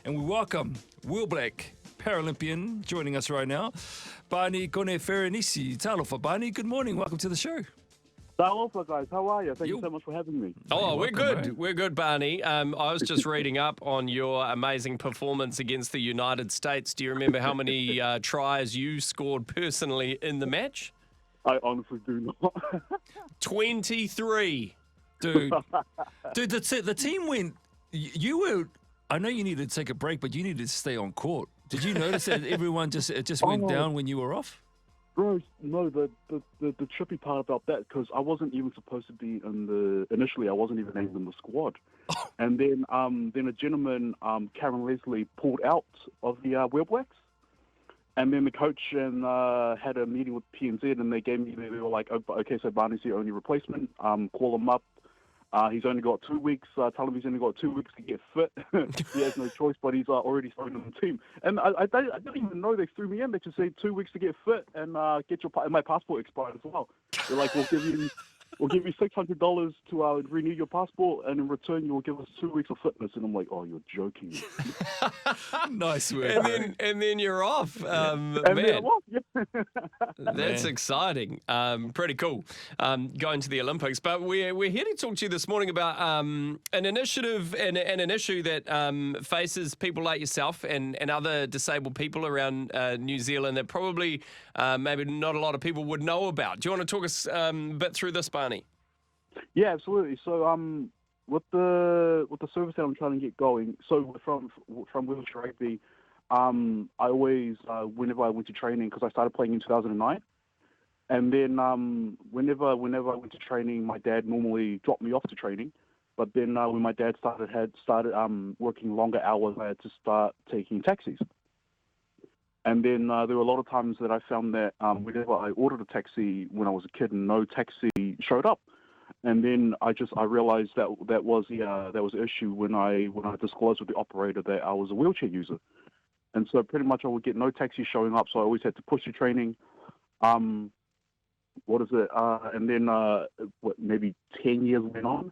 And we welcome Wheel Black Paralympian joining us right now, Barney Koneferenisi. Talofa, Barney, good morning. Welcome to the show. Talofa, guys. How are you? Thank you so much for having me. Oh, we're welcome, good. mate. We're good, Barney. I was just reading up on your amazing performance against the United States. Do you remember how many tries you scored personally in the match? I honestly do not. 23. Dude, the team went, you were, I know you needed to take a break, but you needed to stay on court. Did you notice that everyone just went down when you were off? Bro, no, the trippy part about that, because I wasn't even supposed to be initially I wasn't even named in the squad. And then a gentleman, Karen Leslie, pulled out of the Wheel Blacks. And then the coach had a meeting with PNZ, and they were like, oh, okay, so Barney's your only replacement. Call him up. He's only got 2 weeks. Tell him he's only got 2 weeks to get fit. He has no choice, but he's already starting on the team. And I didn't even know they threw me in. They just said 2 weeks to get fit and get and my passport expired as well. They're like, we'll give you $600 to renew your passport, and in return you will give us 2 weeks of fitness. And I'm like, oh, you're joking. Nice work. And then you're off. Man, that's exciting. Pretty cool. Going to the Olympics. But we're here to talk to you this morning about an initiative and an issue that faces people like yourself and other disabled people around New Zealand that probably maybe not a lot of people would know about. Do you want to talk us a bit through this, Barney? Yeah, absolutely. So with the service that I'm trying to get going, so from wheelchair rugby, I always whenever I went to training, because I started playing in 2009, and then whenever I went to training, my dad normally dropped me off to training. But then when my dad started working longer hours, I had to start taking taxis. And then there were a lot of times that I found that whenever I ordered a taxi when I was a kid, and no taxi showed up. And then I realized that was the issue when I disclosed with the operator that I was a wheelchair user. And so pretty much I would get no taxi showing up, so I always had to push the training. And then maybe 10 years went on,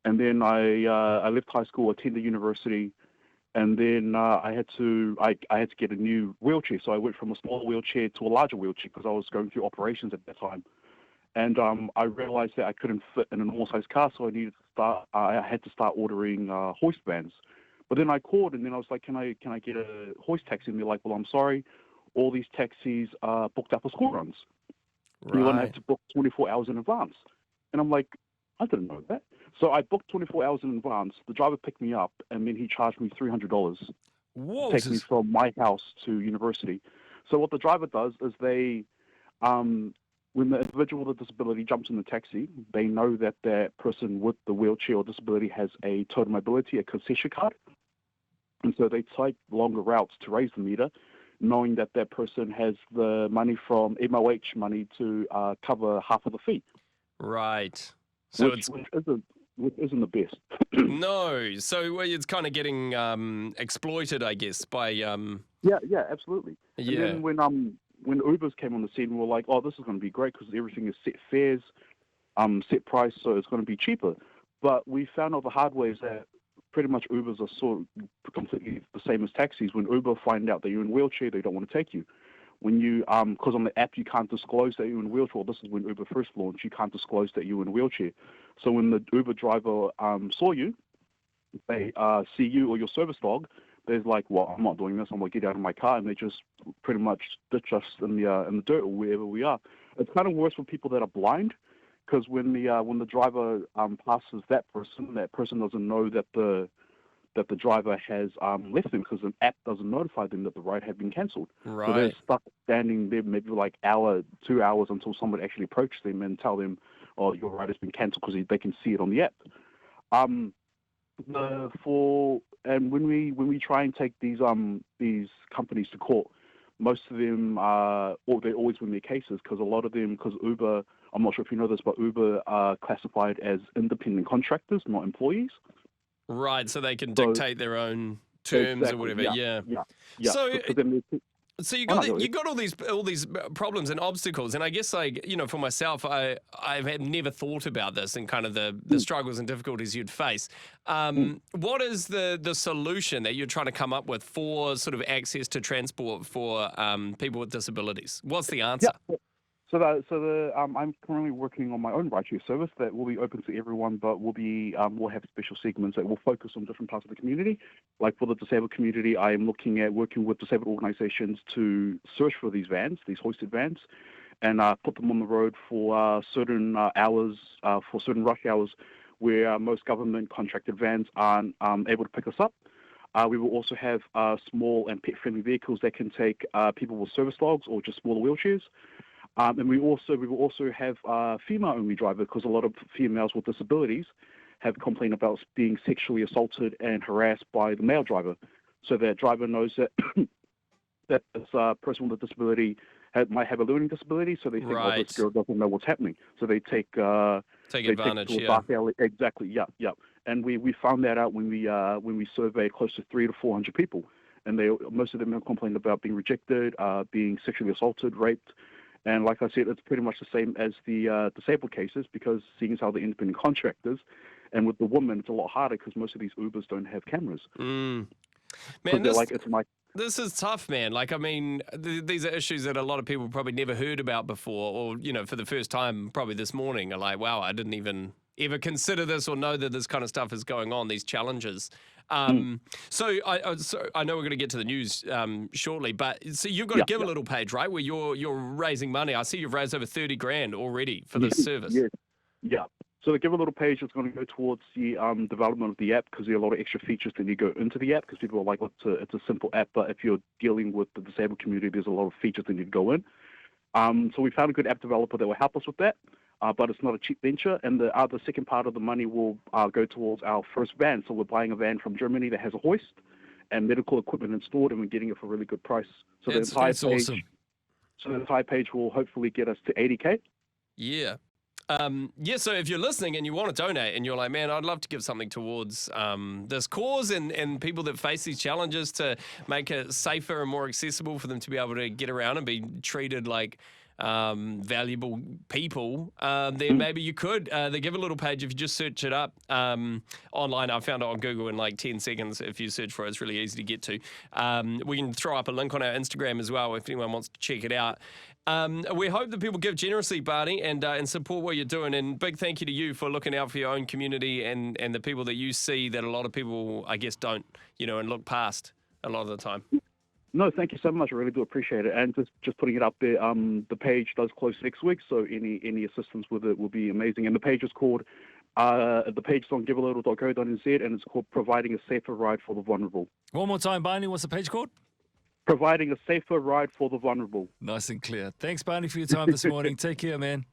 and then I left high school, attended university. And then I had to get a new wheelchair. So I went from a small wheelchair to a larger wheelchair because I was going through operations at that time. And I realized that I couldn't fit in a normal-sized car, so I had to start ordering hoist vans. But then I called, and then I was like, can I get a hoist taxi? And they're like, well, I'm sorry, all these taxis are booked up for school runs. Right. You're going to have to book 24 hours in advance. And I'm like, I didn't know that. So I booked 24 hours in advance. The driver picked me up, and then he charged me $300 to take me from my house to university. So what the driver does is when the individual with a disability jumps in the taxi, they know that that person with the wheelchair or disability has a total mobility, a concession card. And so they take longer routes to raise the meter, knowing that that person has the money from MOH money to cover half of the fee. Right. So which isn't the best. No. So it's kind of getting exploited, I guess, by... Yeah, absolutely. Yeah. And then when Ubers came on the scene, we were like, oh, this is going to be great because everything is set fares, set price, so it's going to be cheaper. But we found out the hard way is that pretty much Ubers are sort of completely the same as taxis. When Uber find out that you're in a wheelchair, they don't want to take you. When you, because on the app you can't disclose that you're in a wheelchair. Well, this is when Uber first launched. You can't disclose that you're in a wheelchair. So when the Uber driver saw you, they see you or your service dog, they're like, well, I'm not doing this. I'm going to get out of my car, and they just pretty much ditch us in the dirt or wherever we are. It's kind of worse for people that are blind, because when the driver passes that person doesn't know that the driver has left them, because an app doesn't notify them that the ride had been cancelled. Right. So they're stuck standing there maybe like 2 hours until someone actually approaches them and tell them, oh, your ride has been cancelled, because they can see it on the app. And when we try and take these companies to court, most of them they always win their cases, because a lot of them, because Uber, I'm not sure if you know this, but Uber are classified as independent contractors, not employees. Right, so they can dictate their own terms or whatever. Yeah. So So you Oh, got no, you got all these problems and obstacles, and I guess for myself, I've had never thought about this and kind of the struggles and difficulties you'd face. What is the solution that you're trying to come up with for sort of access to transport for people with disabilities? What's the answer? Yeah. I'm currently working on my own ride-share service that will be open to everyone, but we'll have special segments that will focus on different parts of the community. Like for the disabled community, I am looking at working with disabled organisations to search for these vans, these hoisted vans, and put them on the road for certain hours, for certain rush hours, where most government contracted vans aren't able to pick us up. We will also have small and pet-friendly vehicles that can take people with service dogs or just smaller wheelchairs. And we will also have female-only drivers, because a lot of females with disabilities have complained about being sexually assaulted and harassed by the male driver. So that driver knows that that this person with a disability might have a learning disability, so they think, oh, this girl doesn't know what's happening. So they take advantage. Take to a dark alley. Exactly. Yeah. And we found that out when we surveyed close to 300 to 400 people, and most of them have complained about being rejected, being sexually assaulted, raped. And like I said, it's pretty much the same as the disabled cases, because seeing as how they're independent contractors, and with the women, it's a lot harder because most of these Ubers don't have cameras. Man, this is tough, man. Like, I mean, these are issues that a lot of people probably never heard about before, or, for the first time probably this morning are like, wow, I didn't even ever consider this or know that this kind of stuff is going on, these challenges. So I know we're going to get to the news shortly, but so you've got a Give a Little page, right, where you're raising money. I see you've raised over 30 grand already for this service. Yes. Yeah. So the Give a Little page is going to go towards the development of the app, because there are a lot of extra features that need to go into the app, because people are like, it's a simple app, but if you're dealing with the disabled community, there's a lot of features that need to go in. So we found a good app developer that will help us with that. But it's not a cheap venture, and the second part of the money will go towards our first van. So we're buying a van from Germany that has a hoist and medical equipment installed, and we're getting it for a really good price. So that's awesome. So the entire page will hopefully get us to 80K. Yeah. So if you're listening and you want to donate and you're like, man, I'd love to give something towards this cause and people that face these challenges, to make it safer and more accessible for them to be able to get around and be treated like valuable people, then maybe you could. The Give a Little page, if you just search it up online, I found it on Google in like 10 seconds. If you search for it, it's really easy to get to. We can throw up a link on our Instagram as well if anyone wants to check it out. We hope that people give generously, Barney, and support what you're doing. And big thank you to you for looking out for your own community and the people that you see that a lot of people, I guess, don't, and look past a lot of the time. No, thank you so much. I really do appreciate it. And just putting it up there, the page does close next week, so any assistance with it will be amazing. And the page is called, the page is on givealittle.co.nz, and it's called Providing a Safer Ride for the Vulnerable. One more time, Barney, what's the page called? Providing a Safer Ride for the Vulnerable. Nice and clear. Thanks, Barney, for your time this morning. Take care, man.